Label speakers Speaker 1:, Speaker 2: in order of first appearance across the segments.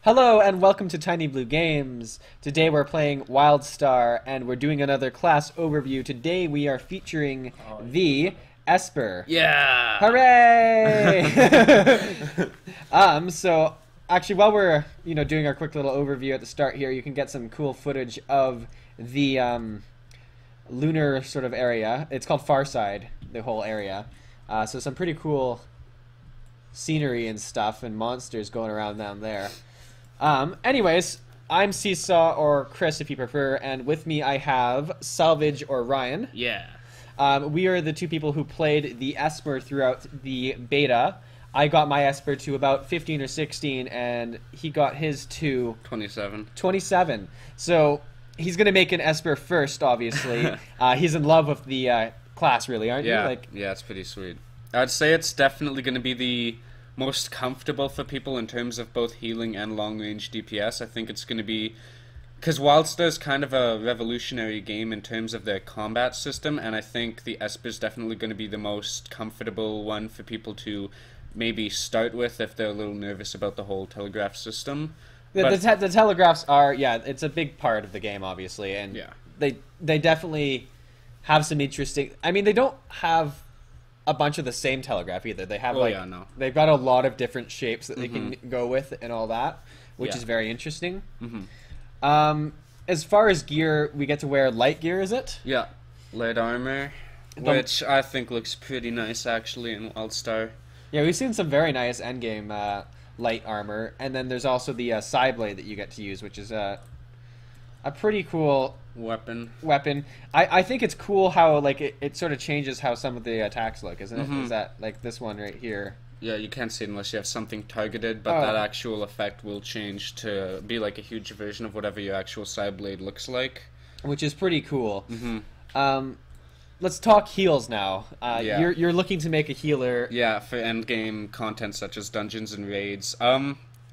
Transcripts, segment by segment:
Speaker 1: Hello and welcome to Tiny Blue Games. Today we're playing Wildstar and we're doing another class overview. Today we are featuring the Esper.
Speaker 2: Yeah!
Speaker 1: Hooray! So actually while we're doing our quick little overview at the start here, you can get some cool footage of the lunar sort of area. It's called Farside, the whole area. So some pretty cool scenery and stuff and monsters going around down there. Anyways, I'm Csaw, or Chris if you prefer, and with me I have Salvage or Ryan.
Speaker 2: Yeah.
Speaker 1: We are the two people who played the Esper throughout the beta. I got my Esper to about 15 or 16, and he got his to
Speaker 2: 27.
Speaker 1: 27. So he's gonna make an Esper first, obviously. He's in love with the class, really, aren't you?
Speaker 2: Yeah, it's pretty sweet. I'd say it's definitely going to be the most comfortable for people in terms of both healing and long-range DPS. I think it's going to be... Because Wildstar is kind of a revolutionary game in terms of their combat system, and I think the Esper is definitely going to be the most comfortable one for people to maybe start with if they're a little nervous about the whole telegraph system.
Speaker 1: The telegraphs are, it's a big part of the game, obviously, and they definitely have some interesting... I mean, they don't have a bunch of the same telegraph either. They have they've got a lot of different shapes that they can go with and all that, which is very interesting. As far as gear, we get to wear light gear, is it?
Speaker 2: Yeah, light armor, which I think looks pretty nice actually in Wildstar.
Speaker 1: Yeah, we've seen some very nice endgame light armor, and then there's also the side blade that you get to use, which is a pretty cool
Speaker 2: weapon.
Speaker 1: I think it's cool how it sort of changes how some of the attacks look, isn't it? Is that like this one right here?
Speaker 2: Yeah, you can't see it unless you have something targeted, but that actual effect will change to be like a huge version of whatever your actual side blade looks like,
Speaker 1: which is pretty cool. Let's talk heals now. You're looking to make a healer.
Speaker 2: Yeah, for endgame content such as dungeons and raids.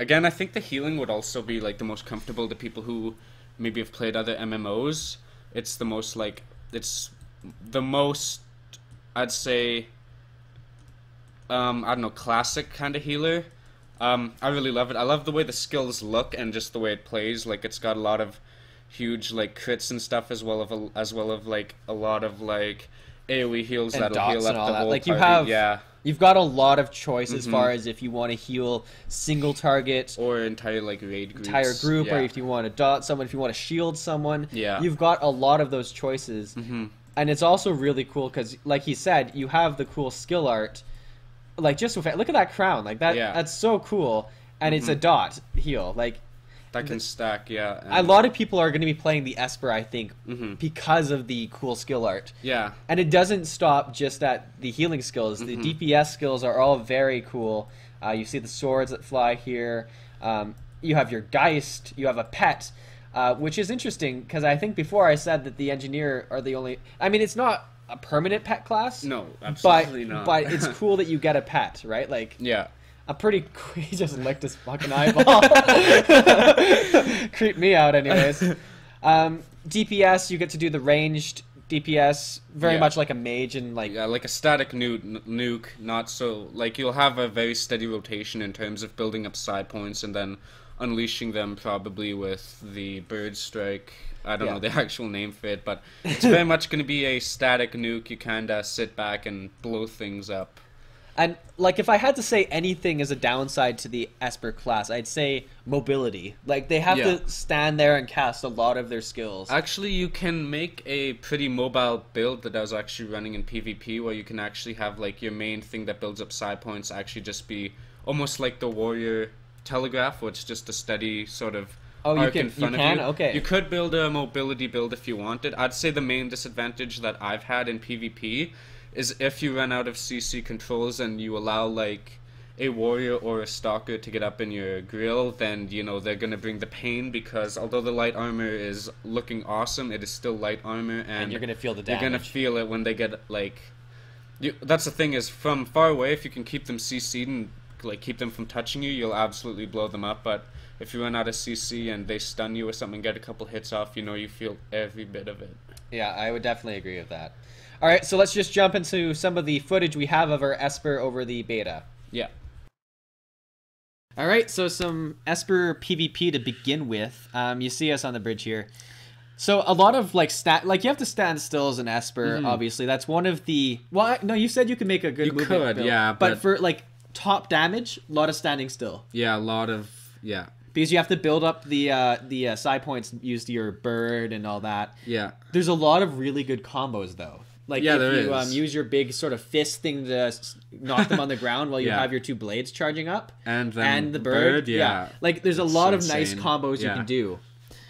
Speaker 2: Again, I think the healing would also be like the most comfortable to people who maybe have played other MMOs. It's the most I'd say I don't know, classic kind of healer. I really love it. I love the way the skills look and just the way it plays. Like it's got a lot of huge crits and stuff as well as a lot of AoE heals
Speaker 1: and
Speaker 2: that'll heal up the whole party.
Speaker 1: You've got a lot of choice as far as if you want to heal single target
Speaker 2: or entire raid groups.
Speaker 1: Entire group, or if you want to dot someone, if you want to shield someone.
Speaker 2: Yeah.
Speaker 1: You've got a lot of those choices. And it's also really cool because, like he said, you have the cool skill art. Like, just look at that crown. Like, that's so cool. And it's a dot heal. Like,
Speaker 2: that can stack,
Speaker 1: a lot of people are going to be playing the Esper, I think, because of the cool skill art.
Speaker 2: Yeah.
Speaker 1: And it doesn't stop just at the healing skills. The DPS skills are all very cool. You see the swords that fly here. You have your Geist. You have a pet, which is interesting because I think before I said that the engineer are the only... I mean, it's not a permanent pet class.
Speaker 2: No, absolutely not.
Speaker 1: But it's cool that you get a pet, right? Like...
Speaker 2: Yeah.
Speaker 1: He just licked his fucking eyeball. Creeped me out, anyways. DPS, you get to do the ranged DPS, very much like a mage and like
Speaker 2: a static nuke. Not so you'll have a very steady rotation in terms of building up side points and then unleashing them probably with the bird strike. I don't know the actual name for it, but it's very much going to be a static nuke. You kind of sit back and blow things up.
Speaker 1: And, if I had to say anything as a downside to the Esper class, I'd say mobility. Like, they have to stand there and cast a lot of their skills.
Speaker 2: Actually, you can make a pretty mobile build that I was actually running in PvP, where you can actually have, your main thing that builds up side points actually just be almost like the warrior telegraph, where it's just a steady sort of arc in front of you.
Speaker 1: Okay.
Speaker 2: You could build a mobility build if you wanted. I'd say the main disadvantage that I've had in PvP is if you run out of CC controls and you allow a warrior or a stalker to get up in your grill, then they're gonna bring the pain, because although the light armor is looking awesome, it is still light armor, and
Speaker 1: you're gonna feel the damage.
Speaker 2: You're gonna feel it when they get that's the thing, is from far away, if you can keep them CC'd and keep them from touching you, you'll absolutely blow them up. But if you run out of CC and they stun you or something, get a couple hits off, you feel every bit of it.
Speaker 1: Yeah, I would definitely agree with that. Alright, so let's just jump into some of the footage we have of our Esper over the beta.
Speaker 2: Yeah.
Speaker 1: All right, so some Esper PvP to begin with. You see us on the bridge here. So a lot of like you have to stand still as an Esper. Obviously, that's one of the. Well, no, you said you could make a good.
Speaker 2: You
Speaker 1: movement
Speaker 2: could,
Speaker 1: build,
Speaker 2: yeah,
Speaker 1: but for like top damage, a lot of standing still.
Speaker 2: Yeah, a lot of
Speaker 1: Because you have to build up the psi points used to your bird and all that.
Speaker 2: Yeah.
Speaker 1: There's a lot of really good combos though. Like
Speaker 2: yeah,
Speaker 1: if you
Speaker 2: is.
Speaker 1: Use your big sort of fist thing to knock them on the ground while you
Speaker 2: Yeah.
Speaker 1: have your two blades charging up.
Speaker 2: And then
Speaker 1: the bird.
Speaker 2: Yeah.
Speaker 1: Like there's a
Speaker 2: It's
Speaker 1: lot of
Speaker 2: insane.
Speaker 1: nice combos you can do.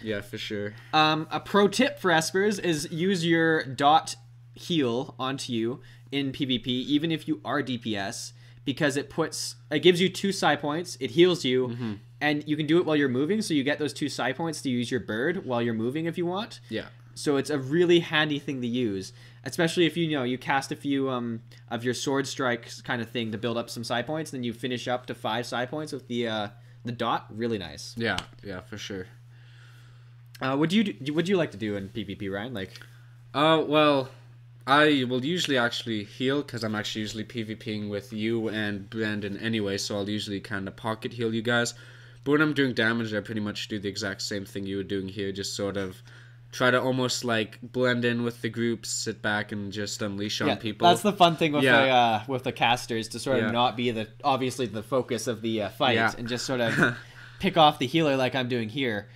Speaker 2: Yeah, for sure.
Speaker 1: A pro tip for Espers is use your dot heal onto you in PvP, even if you are DPS, because it gives you 2 psi points, it heals you, and you can do it while you're moving, so you get those 2 psi points to use your bird while you're moving if you want.
Speaker 2: Yeah.
Speaker 1: So it's a really handy thing to use, especially if you cast a few of your sword strikes kind of thing to build up some psi points, then you finish up to 5 psi points with the dot. Really nice.
Speaker 2: Yeah, for sure.
Speaker 1: Would you like to do in PvP, Ryan? Like,
Speaker 2: well, I will usually actually heal because I'm actually usually PvPing with you and Brandon anyway, so I'll usually kind of pocket heal you guys. But when I'm doing damage, I pretty much do the exact same thing you were doing here, just sort of try to almost like blend in with the group, sit back and just unleash on people.
Speaker 1: That's the fun thing with the casters, to sort of not be obviously the focus of the fight and just sort of pick off the healer like I'm doing here.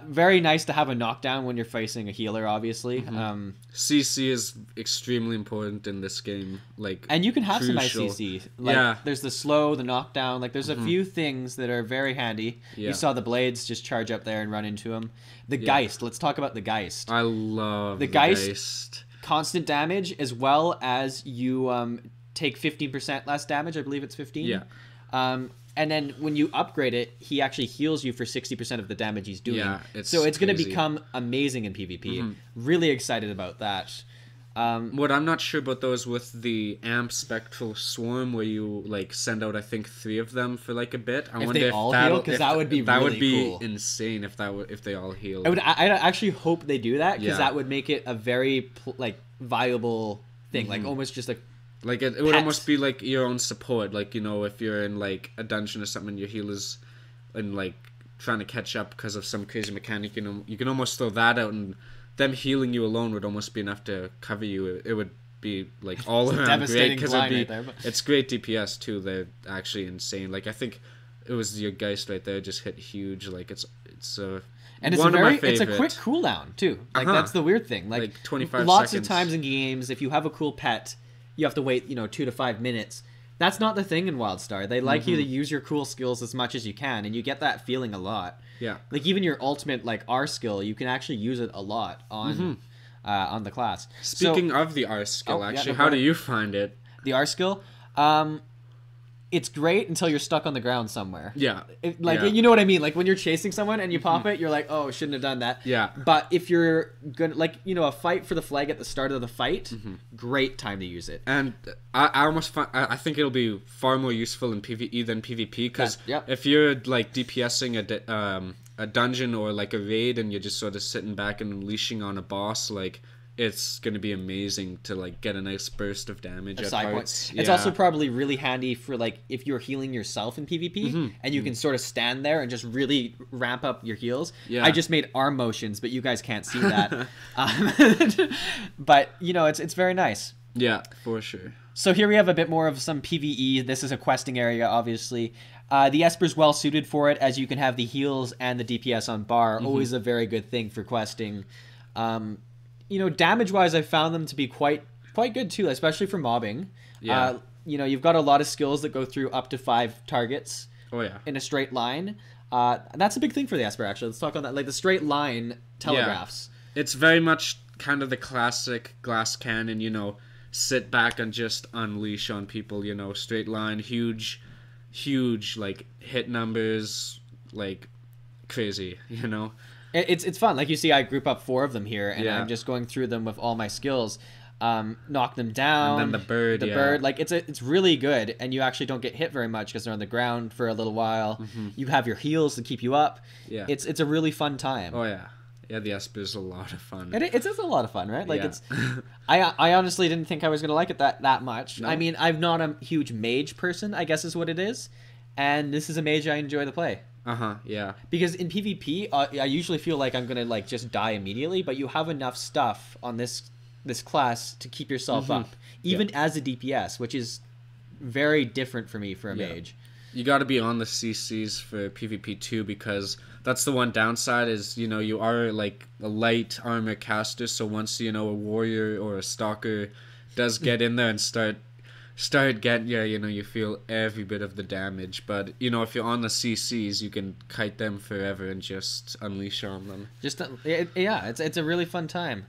Speaker 1: Very nice to have a knockdown when you're facing a healer, obviously.
Speaker 2: CC is extremely important in this game.
Speaker 1: And you can have some nice
Speaker 2: crucial.
Speaker 1: CC. There's the slow, the knockdown. Like, there's a few things that are very handy.
Speaker 2: Yeah.
Speaker 1: You saw the blades just charge up there and run into them. The Geist. Let's talk about the Geist.
Speaker 2: I love the
Speaker 1: Geist. Constant damage, as well as you take 15% less damage. I believe it's 15.
Speaker 2: Yeah.
Speaker 1: And then when you upgrade it, he actually heals you for 60% of the damage he's doing.
Speaker 2: Yeah,
Speaker 1: so it's going to become amazing in PvP. Really excited about that.
Speaker 2: What I'm not sure about those with the Amp Spectral Swarm, where you like send out I think 3 of them for like a bit. I wonder
Speaker 1: they
Speaker 2: if
Speaker 1: all heal, because that would be
Speaker 2: that
Speaker 1: really
Speaker 2: would be
Speaker 1: cool.
Speaker 2: insane if they all healed.
Speaker 1: I actually hope they do that, because that would make it a very viable thing, like almost just like.
Speaker 2: Like it would almost be like your own support. Like, if you're in like a dungeon or something, and your healer's and like trying to catch up because of some crazy mechanic, you can almost throw that out, and them healing you alone would almost be enough to cover you. It would be like all around great, because it's great DPS too. They're actually insane. Like, I think it was your Geist right there just hit huge. Like it's
Speaker 1: and it's it's a quick cooldown too. Like that's the weird thing. Like
Speaker 2: 25
Speaker 1: lots
Speaker 2: seconds.
Speaker 1: of times in games, if you have a cool pet, you have to wait 2 to 5 minutes. That's not the thing in Wildstar. They like you to use your cool skills as much as you can, and you get that feeling a lot.
Speaker 2: Yeah.
Speaker 1: Like even your ultimate R skill, you can actually use it a lot on the class.
Speaker 2: Speaking of the R skill, how do you find it?
Speaker 1: The R skill, it's great until you're stuck on the ground somewhere.
Speaker 2: Yeah.
Speaker 1: You know what I mean? Like when you're chasing someone and you pop it, you're like, oh, shouldn't have done that.
Speaker 2: Yeah.
Speaker 1: But if you're gonna a fight for the flag at the start of the fight, great time to use it.
Speaker 2: And I think it'll be far more useful in PvE than PvP, because if you're like DPSing a dungeon or like a raid, and you're just sort of sitting back and unleashing on a boss, like, it's going to be amazing to like get a nice burst of damage at parts.
Speaker 1: It's also probably really handy for like if you're healing yourself in PvP and you can sort of stand there and just really ramp up your heals.
Speaker 2: Yeah.
Speaker 1: I just made arm motions, but you guys can't see that. But it's very nice.
Speaker 2: Yeah, for sure.
Speaker 1: So here we have a bit more of some PvE. This is a questing area, obviously. The Esper's well suited for it, as you can have the heals and the DPS on bar. Always a very good thing for questing. Damage-wise, I found them to be quite good too, especially for mobbing.
Speaker 2: Yeah.
Speaker 1: You've got a lot of skills that go through up to 5 targets.
Speaker 2: Oh yeah.
Speaker 1: In a straight line. That's a big thing for the Esper, actually. Let's talk on that. Like the straight line telegraphs.
Speaker 2: Yeah. It's very much kind of the classic glass cannon. Sit back and just unleash on people. Straight line, huge like hit numbers, like crazy.
Speaker 1: It's fun. Like you see, I group up 4 of them here, and I'm just going through them with all my skills. Knock them down.
Speaker 2: And then the bird.
Speaker 1: Like it's really good, and you actually don't get hit very much because they're on the ground for a little while. You have your heals to keep you up.
Speaker 2: Yeah.
Speaker 1: It's a really fun time.
Speaker 2: Oh yeah. Yeah, the Esper's a lot of fun.
Speaker 1: It's a lot of fun, right? Like it's. I honestly didn't think I was gonna like it that much. No? I mean, I'm not a huge mage person, I guess is what it is. and this is a mage I enjoy to play.
Speaker 2: Yeah.
Speaker 1: Because in PvP, I usually feel like I'm gonna like just die immediately, but you have enough stuff on this class to keep yourself up, even as a DPS, which is very different for me for a mage.
Speaker 2: You got to be on the CCs for PvP too, because that's the one downside is, you know, you are like a light armor caster, so once, you know, a warrior or a stalker does get in there and start getting, you know, you feel every bit of the damage. But, you know, if you're on the CCs, you can kite them forever and just unleash on them.
Speaker 1: It's a really fun time.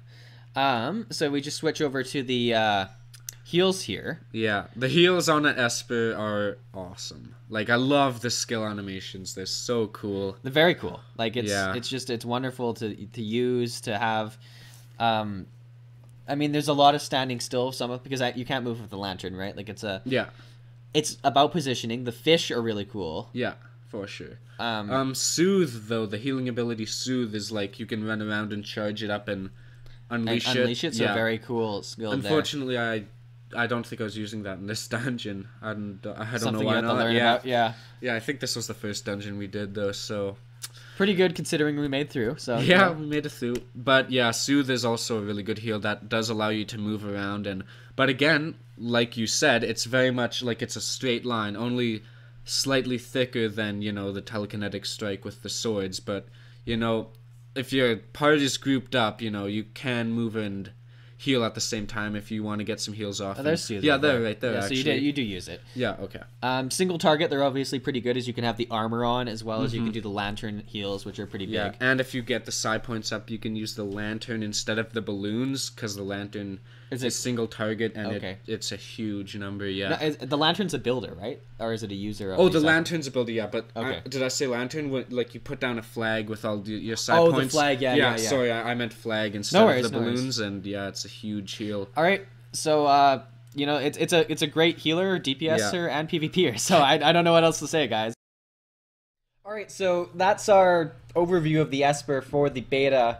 Speaker 1: So we just switch over to the heals here.
Speaker 2: Yeah, the heals on an Esper are awesome. Like, I love the skill animations. They're so cool.
Speaker 1: They're very cool. Like, it's wonderful to use, to have. I mean, there's a lot of standing still, because you can't move with the lantern, right? Like, it's about positioning. The fish are really cool.
Speaker 2: Yeah, for sure. Soothe, though, the healing ability Soothe is like you can run around and charge it up and unleash it.
Speaker 1: So very cool skill.
Speaker 2: Unfortunately, I don't think I was using that in this dungeon. I don't know why
Speaker 1: Something you have to learn about. Yeah,
Speaker 2: I think this was the first dungeon we did, though, so...
Speaker 1: Pretty good considering we made through. So
Speaker 2: yeah, we made it through. But yeah, Soothe is also a really good heal that does allow you to move around. But again, like you said, it's very much like it's a straight line, only slightly thicker than, you know, the telekinetic strike with the swords. But, you know, if your party's grouped up, you know, you can move and heal at the same time if you want to get some heals off.
Speaker 1: Oh, there's Soothe.
Speaker 2: Yeah, they're right there,
Speaker 1: actually. So you do use it.
Speaker 2: Yeah, okay.
Speaker 1: Single target, they're obviously pretty good, as you can have the armor on, as well as you can do the lantern heals, which are pretty big.
Speaker 2: Yeah, and if you get the psi points up, you can use the lantern instead of the balloons, because the lantern is a single target, and it's a huge number, yeah.
Speaker 1: Now, the lantern's a builder, right? Or is it a user?
Speaker 2: Oh, the lantern's a builder, yeah, but did I say lantern? Like, you put down a flag with all your psi points?
Speaker 1: Oh, the flag, yeah.
Speaker 2: Sorry, I meant flag instead of the balloons, and yeah, it's a huge heal.
Speaker 1: All right, so you know, it's a great healer, DPSer, and PvPer. So I don't know what else to say, guys. All right, so that's our overview of the Esper for the beta.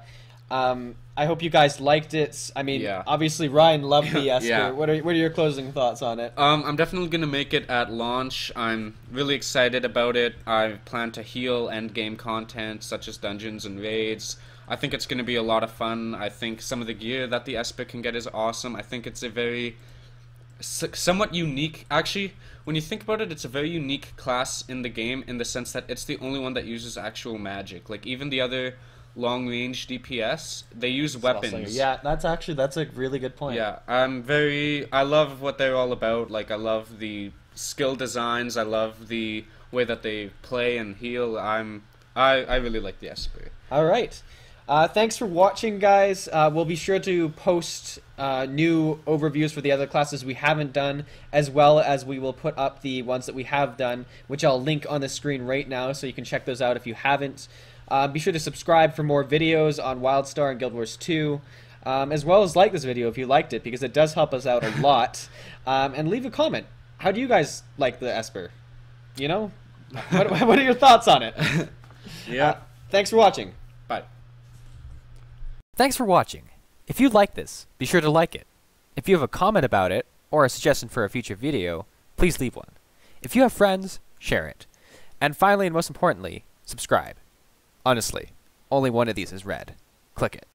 Speaker 1: I hope you guys liked it. I mean, obviously Ryan loved the Esper.
Speaker 2: Yeah.
Speaker 1: What are your closing thoughts on it?
Speaker 2: I'm definitely gonna make it at launch. I'm really excited about it. I plan to heal end game content such as dungeons and raids. I think it's going to be a lot of fun. I think some of the gear that the Esper can get is awesome. I think it's a very somewhat unique, actually, when you think about it, it's a very unique class in the game in the sense that it's the only one that uses actual magic. Like, even the other long-range DPS, they use weapons.
Speaker 1: Yeah, that's a really good point.
Speaker 2: Yeah, I love what they're all about. Like, I love the skill designs. I love the way that they play and heal. I really like the Esper.
Speaker 1: All right. Thanks for watching, guys. We'll be sure to post new overviews for the other classes we haven't done, as well as we will put up the ones that we have done, which I'll link on the screen right now, so you can check those out if you haven't. Be sure to subscribe for more videos on Wildstar and Guild Wars 2, as well as like this video if you liked it, because it does help us out a lot. And leave a comment. How do you guys like the Esper? You know? What are your thoughts on it?
Speaker 2: Yeah.
Speaker 1: Thanks for watching.
Speaker 2: Bye.
Speaker 1: Thanks for watching. If you like this, be sure to like it. If you have a comment about it, or a suggestion for a future video, please leave one. If you have friends, share it. And finally, and most importantly, subscribe. Honestly, only one of these is red. Click it.